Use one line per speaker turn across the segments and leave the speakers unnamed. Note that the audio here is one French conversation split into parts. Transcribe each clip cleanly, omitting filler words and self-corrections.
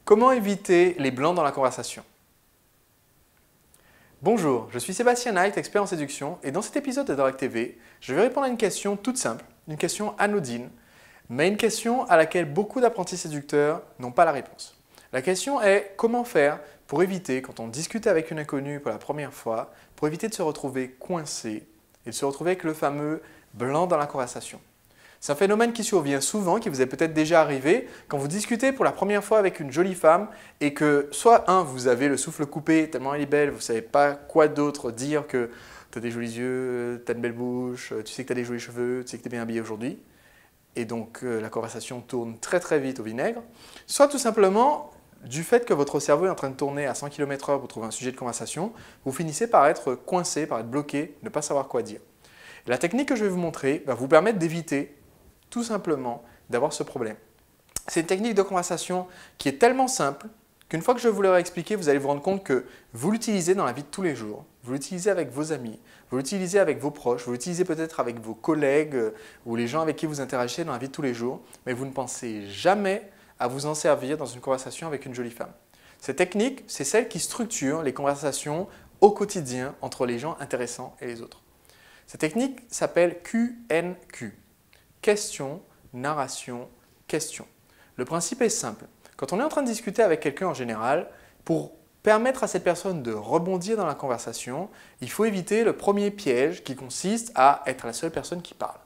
Comment éviter les blancs dans la conversation? Bonjour, je suis Sébastien Knight, expert en séduction, et dans cet épisode de Direct TV, je vais répondre à une question toute simple, une question anodine, mais une question à laquelle beaucoup d'apprentis séducteurs n'ont pas la réponse. La question est comment faire pour éviter, quand on discute avec une inconnue pour la première fois, pour éviter de se retrouver coincé et de se retrouver avec le fameux blanc dans la conversation. C'est un phénomène qui survient souvent, qui vous est peut-être déjà arrivé quand vous discutez pour la première fois avec une jolie femme et que soit vous avez le souffle coupé tellement elle est belle, vous ne savez pas quoi d'autre dire que tu as des jolis yeux, tu as une belle bouche, tu sais que tu as des jolis cheveux, tu sais que tu es bien habillé aujourd'hui. Et donc la conversation tourne très très vite au vinaigre. Soit tout simplement, du fait que votre cerveau est en train de tourner à 100 km/h pour trouver un sujet de conversation, vous finissez par être coincé, par être bloqué, ne pas savoir quoi dire. Et la technique que je vais vous montrer va vous permettre d'éviter tout simplement d'avoir ce problème. C'est une technique de conversation qui est tellement simple qu'une fois que je vous l'aurai expliqué, vous allez vous rendre compte que vous l'utilisez dans la vie de tous les jours, vous l'utilisez avec vos amis, vous l'utilisez avec vos proches, vous l'utilisez peut-être avec vos collègues ou les gens avec qui vous interagissez dans la vie de tous les jours, mais vous ne pensez jamais à vous en servir dans une conversation avec une jolie femme. Cette technique, c'est celle qui structure les conversations au quotidien entre les gens intéressants et les autres. Cette technique s'appelle QNQ. Question, narration, question. Le principe est simple. Quand on est en train de discuter avec quelqu'un en général, pour permettre à cette personne de rebondir dans la conversation, il faut éviter le premier piège qui consiste à être la seule personne qui parle.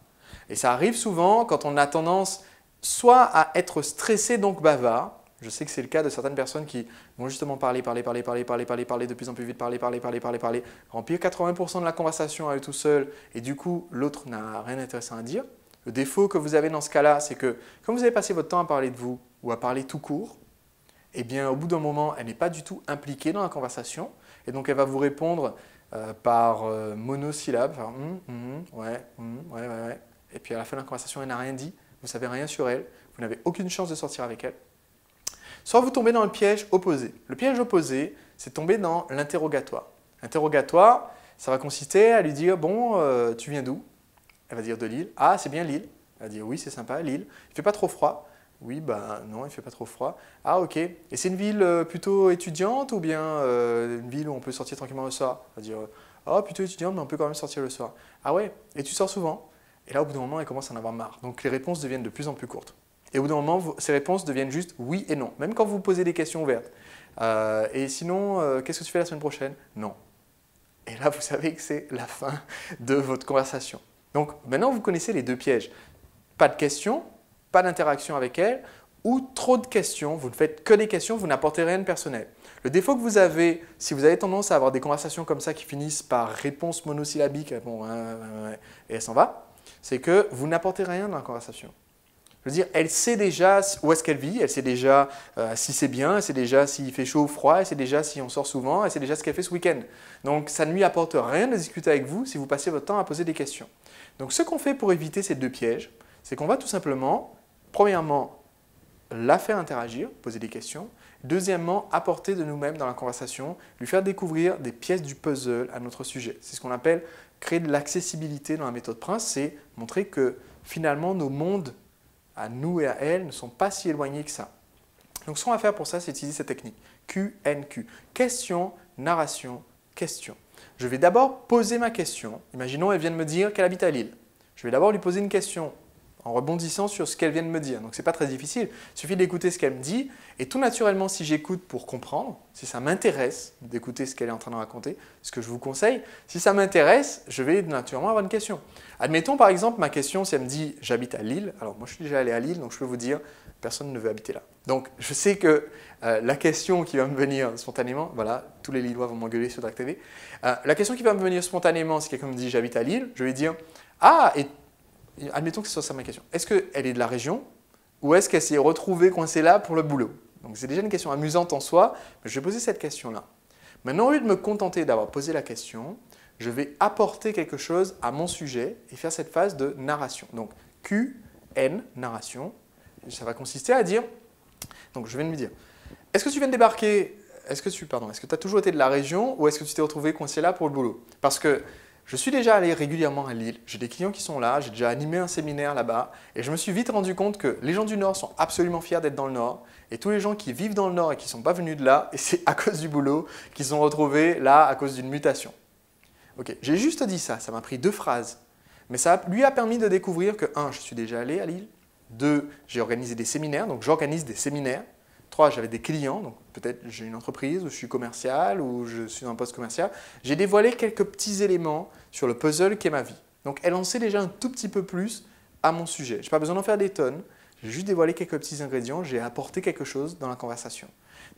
Et ça arrive souvent quand on a tendance soit à être stressé, donc bavard. Je sais que c'est le cas de certaines personnes qui vont justement parler de plus en plus vite, parler, remplir 80% de la conversation à eux tout seuls et du coup, l'autre n'a rien d'intéressant à dire. Le défaut que vous avez dans ce cas-là, c'est que quand vous avez passé votre temps à parler de vous ou à parler tout court, eh bien, au bout d'un moment, elle n'est pas du tout impliquée dans la conversation et donc elle va vous répondre par monosyllabe, par ouais. Et puis à la fin de la conversation, elle n'a rien dit, vous ne savez rien sur elle, vous n'avez aucune chance de sortir avec elle. Soit vous tombez dans le piège opposé. Le piège opposé, c'est tomber dans l'interrogatoire. L'interrogatoire, ça va consister à lui dire « Bon, tu viens d'où ?» Elle va dire de Lille. Ah, c'est bien Lille. Elle va dire oui, c'est sympa, Lille. Il ne fait pas trop froid. Oui, ben non, il ne fait pas trop froid. Ah, ok. Et c'est une ville plutôt étudiante ou bien une ville où on peut sortir tranquillement le soir? Elle va dire ah, plutôt étudiante, mais on peut quand même sortir le soir. Ah ouais, et tu sors souvent? Et là, au bout d'un moment, elle commence à en avoir marre. Donc les réponses deviennent de plus en plus courtes. Et au bout d'un moment, ces réponses deviennent juste oui et non, même quand vous posez des questions ouvertes. Et sinon, qu'est-ce que tu fais la semaine prochaine? Non. Et là, vous savez que c'est la fin de votre conversation. Donc maintenant, vous connaissez les deux pièges. Pas de questions, pas d'interaction avec elle, ou trop de questions, vous ne faites que des questions, vous n'apportez rien de personnel. Le défaut que vous avez, si vous avez tendance à avoir des conversations comme ça qui finissent par réponse monosyllabique, bon, et elle s'en va, c'est que vous n'apportez rien dans la conversation. Je veux dire, elle sait déjà où est-ce qu'elle vit, elle sait déjà si c'est bien, elle sait déjà s'il fait chaud ou froid, elle sait déjà si on sort souvent, elle sait déjà ce qu'elle fait ce week-end. Donc, ça ne lui apporte rien de discuter avec vous si vous passez votre temps à poser des questions. Donc, ce qu'on fait pour éviter ces deux pièges, c'est qu'on va tout simplement, premièrement, la faire interagir, poser des questions. Deuxièmement, apporter de nous-mêmes dans la conversation, lui faire découvrir des pièces du puzzle à notre sujet. C'est ce qu'on appelle créer de l'accessibilité dans la méthode Prince, c'est montrer que finalement, nos mondes à nous et à elle ne sont pas si éloignés que ça. Donc ce qu'on va faire pour ça, c'est utiliser cette technique QNQ. Question, narration, question. Je vais d'abord poser ma question. Imaginons, elle vient de me dire qu'elle habite à Lille. Je vais d'abord lui poser une question en rebondissant sur ce qu'elle vient de me dire. Donc ce n'est pas très difficile, il suffit d'écouter ce qu'elle me dit et tout naturellement, si j'écoute pour comprendre, si ça m'intéresse d'écouter ce qu'elle est en train de raconter, ce que je vous conseille, si ça m'intéresse, je vais naturellement avoir une question. Admettons par exemple ma question, si elle me dit « j'habite à Lille », alors moi je suis déjà allé à Lille, donc je peux vous dire « personne ne veut habiter là ». Donc je sais que la question qui va me venir spontanément, voilà, tous les Lillois vont m'engueuler sur Direct TV, la question qui va me venir spontanément si quelqu'un me dit « j'habite à Lille », je vais dire « ah, et admettons que ce soit ça ma question. Est-ce qu'elle est de la région ou est-ce qu'elle s'est retrouvée coincée là pour le boulot? Donc c'est déjà une question amusante en soi, mais je vais poser cette question-là. Maintenant, au lieu de me contenter d'avoir posé la question, je vais apporter quelque chose à mon sujet et faire cette phase de narration. Donc QN, narration, ça va consister à dire, donc je viens de lui dire, est-ce que tu viens de débarquer, est-ce que tu as toujours été de la région ou est-ce que tu t'es retrouvé coincé là pour le boulot? Parce que Je suis déjà allé régulièrement à Lille, j'ai des clients qui sont là, j'ai déjà animé un séminaire là-bas et je me suis vite rendu compte que les gens du Nord sont absolument fiers d'être dans le Nord et tous les gens qui vivent dans le Nord et qui ne sont pas venus de là, et c'est à cause du boulot qu'ils sont retrouvés là à cause d'une mutation. Ok, j'ai juste dit ça, ça m'a pris 2 phrases, mais ça lui a permis de découvrir que 1, je suis déjà allé à Lille, 2, j'ai organisé des séminaires, donc j'organise des séminaires, 3, j'avais des clients, donc peut-être j'ai une entreprise, ou je suis commercial, ou je suis dans un poste commercial. J'ai dévoilé quelques petits éléments sur le puzzle qu'est ma vie. Donc elle en sait déjà un tout petit peu plus à mon sujet. Je n'ai pas besoin d'en faire des tonnes, j'ai juste dévoilé quelques petits ingrédients, j'ai apporté quelque chose dans la conversation.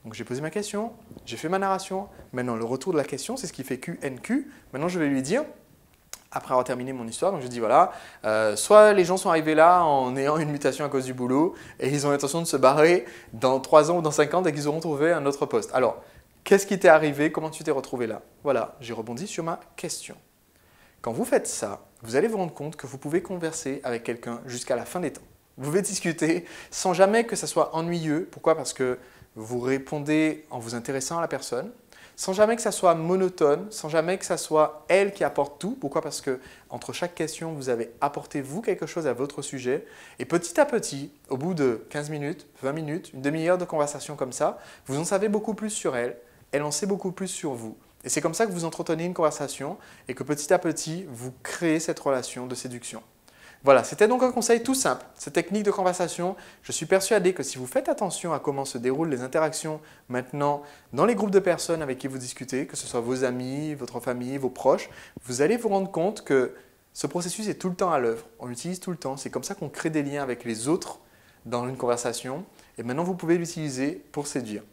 Donc j'ai posé ma question, j'ai fait ma narration, maintenant le retour de la question, c'est ce qui fait QNQ. Maintenant je vais lui dire, après avoir terminé mon histoire, donc je dis voilà, soit les gens sont arrivés là en ayant une mutation à cause du boulot et ils ont l'intention de se barrer dans 3 ans ou dans 5 ans dès qu'ils auront trouvé un autre poste. Alors, qu'est-ce qui t'est arrivé? Comment tu t'es retrouvé là? Voilà, j'ai rebondi sur ma question. Quand vous faites ça, vous allez vous rendre compte que vous pouvez converser avec quelqu'un jusqu'à la fin des temps. Vous pouvez discuter sans jamais que ça soit ennuyeux. Pourquoi? Parce que vous répondez en vous intéressant à la personne, sans jamais que ça soit monotone, sans jamais que ça soit elle qui apporte tout. Pourquoi? Parce que entre chaque question, vous avez apporté vous quelque chose à votre sujet. Et petit à petit, au bout de 15 minutes, 20 minutes, une demi-heure de conversation comme ça, vous en savez beaucoup plus sur elle, elle en sait beaucoup plus sur vous. Et c'est comme ça que vous entretenez une conversation et que petit à petit, vous créez cette relation de séduction. Voilà, c'était donc un conseil tout simple, cette technique de conversation. Je suis persuadé que si vous faites attention à comment se déroulent les interactions maintenant dans les groupes de personnes avec qui vous discutez, que ce soit vos amis, votre famille, vos proches, vous allez vous rendre compte que ce processus est tout le temps à l'œuvre. On l'utilise tout le temps. C'est comme ça qu'on crée des liens avec les autres dans une conversation. Et maintenant, vous pouvez l'utiliser pour séduire.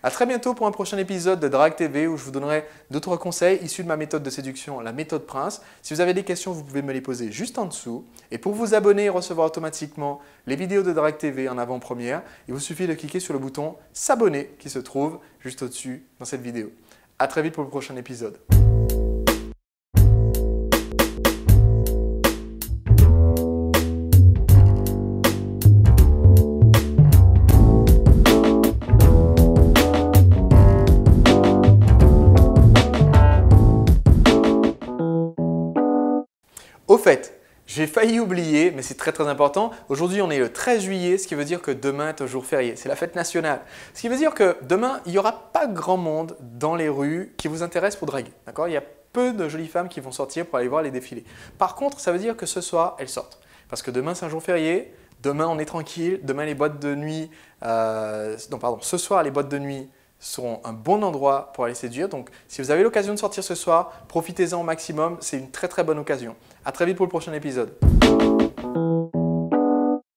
À très bientôt pour un prochain épisode de Drague TV où je vous donnerai d'autres conseils issus de ma méthode de séduction, la méthode Prince. Si vous avez des questions, vous pouvez me les poser juste en dessous. Et pour vous abonner et recevoir automatiquement les vidéos de Drague TV en avant-première, il vous suffit de cliquer sur le bouton s'abonner qui se trouve juste au-dessus dans cette vidéo. À très vite pour le prochain épisode. Au fait, j'ai failli oublier, mais c'est très important. Aujourd'hui, on est le 13 juillet, ce qui veut dire que demain est un jour férié. C'est la fête nationale. Ce qui veut dire que demain, il n'y aura pas grand monde dans les rues qui vous intéresse pour draguer. D'accord? Il y a peu de jolies femmes qui vont sortir pour aller voir les défilés. Par contre, ça veut dire que ce soir, elles sortent. Parce que demain, c'est un jour férié. Demain, on est tranquille. Demain, les boîtes de nuit… ce soir, les boîtes de nuit seront un bon endroit pour aller séduire. Donc, si vous avez l'occasion de sortir ce soir, profitez-en au maximum. C'est une très bonne occasion. À très vite pour le prochain épisode.